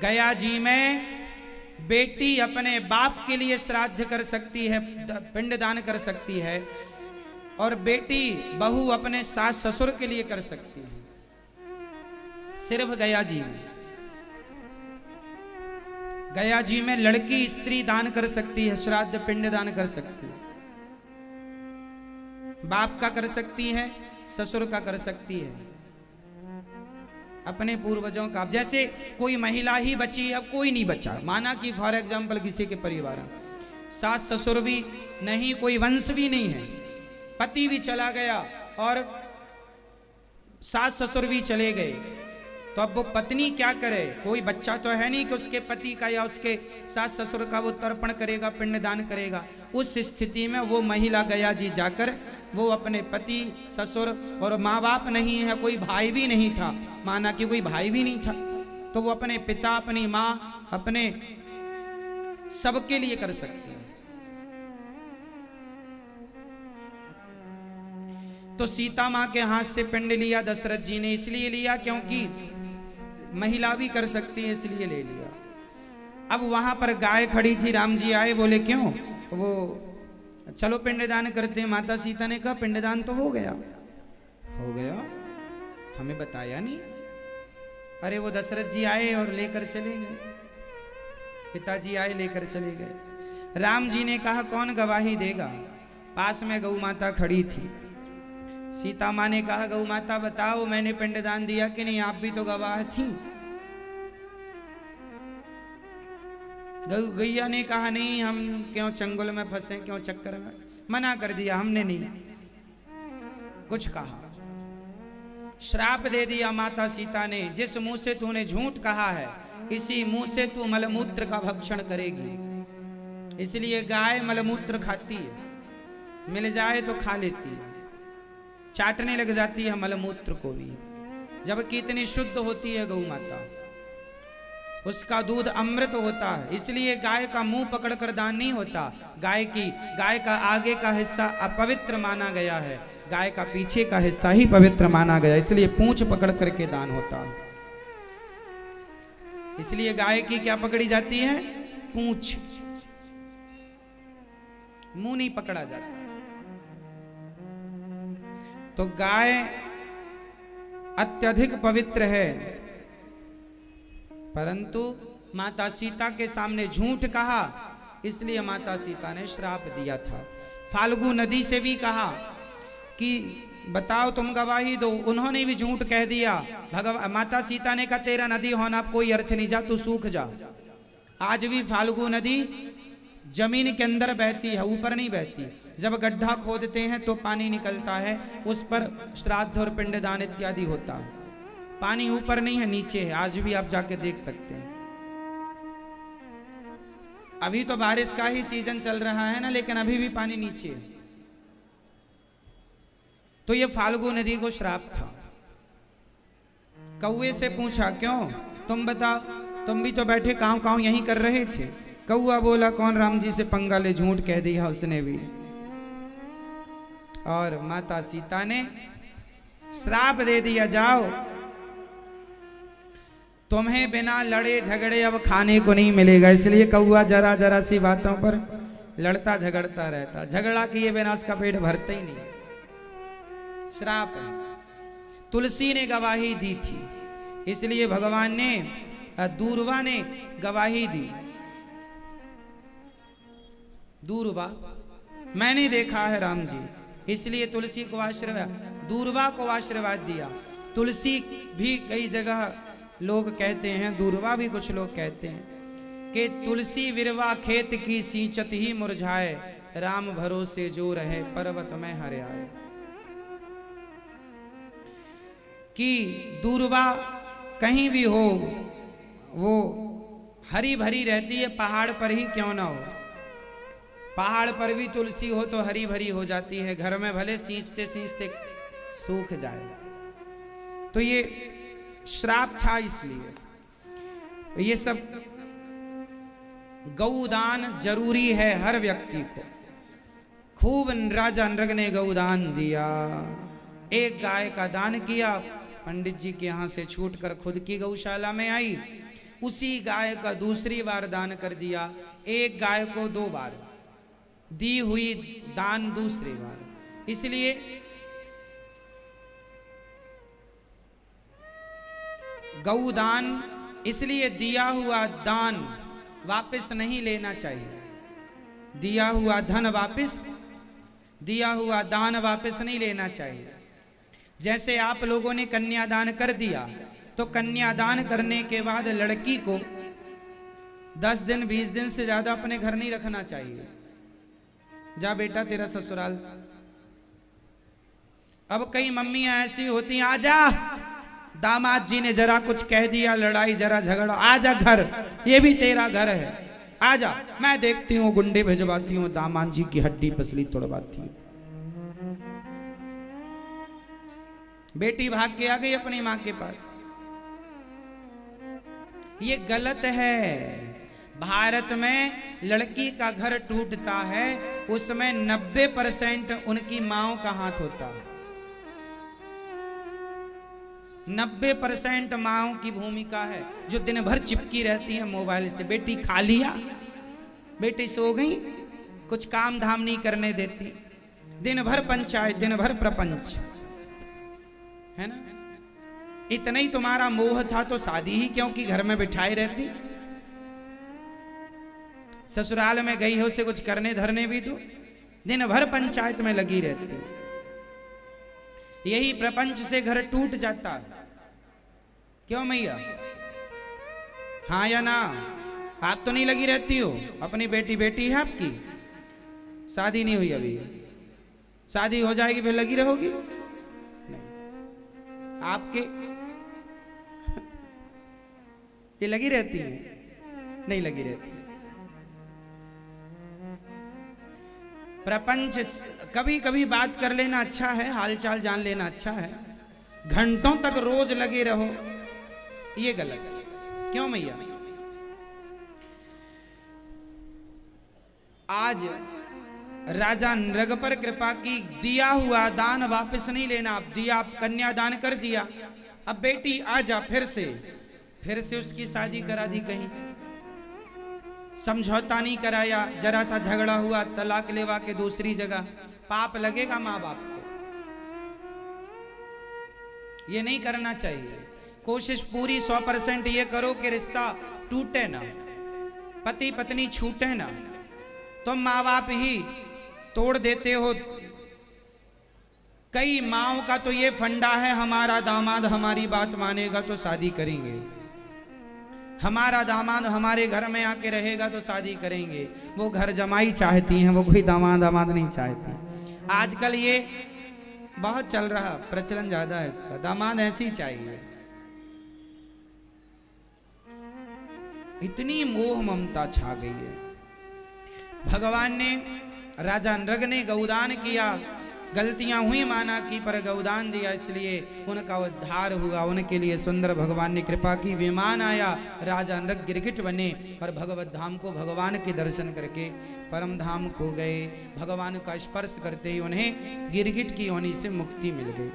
गया जी में बेटी अपने बाप के लिए श्राद्ध कर सकती है, पिंडदान कर सकती है, और बेटी बहू अपने सास ससुर के लिए कर सकती है। सिर्फ गया जी में, गया जी में लड़की स्त्री दान कर सकती है, श्राद्ध पिंडदान कर सकती है, बाप का कर सकती है, ससुर का कर सकती है, अपने पूर्वजों का। जैसे कोई महिला ही बची, अब कोई नहीं बचा, माना कि फॉर एग्जाम्पल किसी के परिवार में सास ससुर भी नहीं, कोई वंश भी नहीं है, पति भी चला गया और सास ससुर भी चले गए, तो अब वो पत्नी क्या करे? कोई बच्चा तो है नहीं कि उसके पति का या उसके सास ससुर का वो तर्पण करेगा, पिंडदान करेगा। उस स्थिति में वो महिला गया जी जाकर वो अपने पति ससुर, और माँ बाप नहीं है, कोई भाई भी नहीं था, माना कि कोई भाई भी नहीं था, तो वो अपने पिता, अपनी माँ, अपने सबके लिए कर सकती है। तो सीता माँ के हाथ से पिंड लिया दशरथ जी ने, इसलिए लिया क्योंकि महिला भी कर सकती है, इसलिए ले लिया। अब वहां पर गाय खड़ी थी, राम जी आए, बोले क्यों? वो चलो पिंडदान करते हैं। माता सीता ने कहा पिंडदान तो हो गया, हो गया, हमें बताया नहीं। अरे वो दशरथ जी आए और लेकर चले गए, पिताजी आए लेकर चले गए। राम जी ने कहा कौन गवाही देगा? पास में गौ माता खड़ी थी। सीता माँ ने कहा गौ माता बताओ मैंने पिंडदान दिया कि नहीं? आप भी तो गवाह थी। गैया ने कहा नहीं, हम क्यों चंगुल में फंसे, क्यों चक्कर में, मना कर दिया, हमने नहीं कुछ कहा। श्राप दे दिया माता सीता ने, जिस मुंह से तूने झूठ कहा है इसी मुंह से तू मलमूत्र का भक्षण करेगी। इसलिए गाय मलमूत्र खाती है, मिल जाए तो खा लेती है, चाटने लग जाती है मलमूत्र को भी, जबकि इतनी शुद्ध होती है गौ माता, उसका दूध अमृत होता है। इसलिए गाय का मुंह पकड़कर दान नहीं होता, गाय का आगे का हिस्सा अपवित्र माना गया है, गाय का पीछे का हिस्सा ही पवित्र माना गया, इसलिए पूंछ पकड़ करके दान होता है। इसलिए गाय की क्या पकड़ी जाती है? पूंछ, मुंह नहीं पकड़ा जाता। तो गाय अत्यधिक पवित्र है, परंतु माता सीता के सामने झूठ कहा, इसलिए माता सीता ने श्राप दिया था। फाल्गु नदी से भी कहा कि बताओ तुम गवाही दो, उन्होंने भी झूठ कह दिया। माता सीता ने कहा तेरा नदी होना कोई अर्थ नहीं, जा तू सूख जा। आज भी फाल्गु नदी जमीन के अंदर बहती है, ऊपर नहीं बहती। जब गड्ढा खोदते हैं तो पानी निकलता है, उस पर श्राद्ध और पिंडदान इत्यादि होता है। पानी ऊपर नहीं है, नीचे है, आज भी आप जाके देख सकते हैं। अभी तो बारिश का ही सीजन चल रहा है ना, लेकिन अभी भी पानी नीचे है। तो ये फाल्गु नदी को श्राप था। कौए से पूछा क्यों? तुम बताओ, तुम भी तो बैठे कांव कांव यहीं कर रहे थे। कौआ बोला कौन राम जी से पंगा ले, झूठ कह दिया उसने भी। और माता सीता ने श्राप दे दिया, जाओ तुम्हें बिना लड़े झगड़े अब खाने को नहीं मिलेगा। इसलिए कौआ जरा जरा सी बातों पर लड़ता झगड़ता रहता, झगड़ा किए बिना उसका पेट भरता ही नहीं। श्राप है। तुलसी ने गवाही दी थी, इसलिए भगवान ने, दूर्वा ने गवाही दी। दूर्वा मैंने देखा है राम जी, इसलिए तुलसी को आशीर्वाद, दूर्वा को आशीर्वाद दिया। तुलसी भी कई जगह लोग कहते हैं, दूर्वा भी कुछ लोग कहते हैं कि तुलसी विरवा खेत की सींचत ही मुरझाए, राम भरोसे जो रहे पर्वत में हरे आए। कि दूर्वा कहीं भी हो वो हरी भरी रहती है, पहाड़ पर ही क्यों ना हो। पहाड़ पर भी तुलसी हो तो हरी भरी हो जाती है, घर में भले सींचते सींचते सूख जाए। तो ये श्राप था। इसलिए ये सब गौदान जरूरी है हर व्यक्ति को। खूब राजा नृग ने गौदान दिया, एक गाय का दान किया, पंडित जी के यहाँ से छूटकर खुद की गौशाला में आई, उसी गाय का दूसरी बार दान कर दिया, एक गाय को 2 बार दी हुई दान दूसरी बार। इसलिए गौदान, इसलिए दिया हुआ दान वापस नहीं लेना चाहिए। दिया हुआ धन वापस, दिया हुआ दान वापस नहीं लेना चाहिए। जैसे आप लोगों ने कन्यादान कर दिया, तो कन्यादान करने के बाद लड़की को 10 दिन 20 दिन से ज्यादा अपने घर नहीं रखना चाहिए। जा बेटा तेरा ससुराल। अब कई मम्मियां ऐसी होती, आजा दामाद जी ने जरा कुछ कह दिया, लड़ाई जरा झगड़ा, आजा घर, ये भी तेरा घर है, आजा, मैं देखती हूँ गुंडे भिजवाती हूँ, दामाद जी की हड्डी पसली तोड़वाती हूँ। बेटी भाग के आ गई अपनी मां के पास। ये गलत है। भारत में लड़की का घर टूटता है, उसमें 90% उनकी माओं का हाथ होता है। 90% माओं की भूमिका है, जो दिन भर चिपकी रहती है मोबाइल से। बेटी खा लिया, बेटी सो गई, कुछ काम धाम नहीं करने देती, दिन भर पंचायत, दिन भर प्रपंच, है ना। इतना ही तुम्हारा मोह था तो शादी ही क्यों की घर में बिठाई रहती। ससुराल में गई हो, उसे कुछ करने धरने भी दो, दिन भर पंचायत में लगी रहती। यही प्रपंच से घर टूट जाता है। क्यों मैया, हाँ या ना? आप तो नहीं लगी रहती हो, अपनी बेटी बेटी है आपकी, शादी नहीं हुई अभी, शादी हो जाएगी फिर लगी रहोगी? नहीं, आपके ये लगी रहती है, नहीं लगी रहती। प्रपंच कभी कभी बात कर लेना अच्छा है, हालचाल जान लेना अच्छा है, घंटों तक रोज लगे रहो ये गलत है। क्यों मैया? आज राजा नृग पर कृपा की, दिया हुआ दान वापस नहीं लेना। अब दिया, आप कन्यादान कर दिया, अब बेटी आजा, फिर से उसकी शादी करा दी, कहीं समझौता नहीं कराया, जरा सा झगड़ा हुआ, तलाक लेवा के दूसरी जगह, पाप लगेगा माँ बाप को। ये नहीं करना चाहिए। कोशिश पूरी 100% ये करो कि रिश्ता टूटे ना, पति पत्नी छूटे ना। तुम माँ बाप ही तोड़ देते हो। कई माओं का तो ये फंडा है, हमारा दामाद हमारी बात मानेगा तो शादी करेंगे, हमारा दामाद हमारे घर में आके रहेगा तो शादी करेंगे। वो घर जमाई चाहती हैं, वो कोई दामाद नहीं चाहती। आजकल ये बहुत चल रहा, प्रचलन ज्यादा है इसका, दामाद ऐसे ही चाहिए। इतनी मोह ममता छा गई है। भगवान ने, राजा नृग ने गौदान किया, गलतियां हुई माना की, पर गौदान दिया, इसलिए उनका उद्धार हुआ। उनके लिए सुंदर भगवान ने कृपा की, विमान आया, राजा नृग गिरगिट बने और भगवत धाम को, भगवान के दर्शन करके परम धाम को गए। भगवान का स्पर्श करते ही उन्हें गिरगिट की योनि से मुक्ति मिल गई।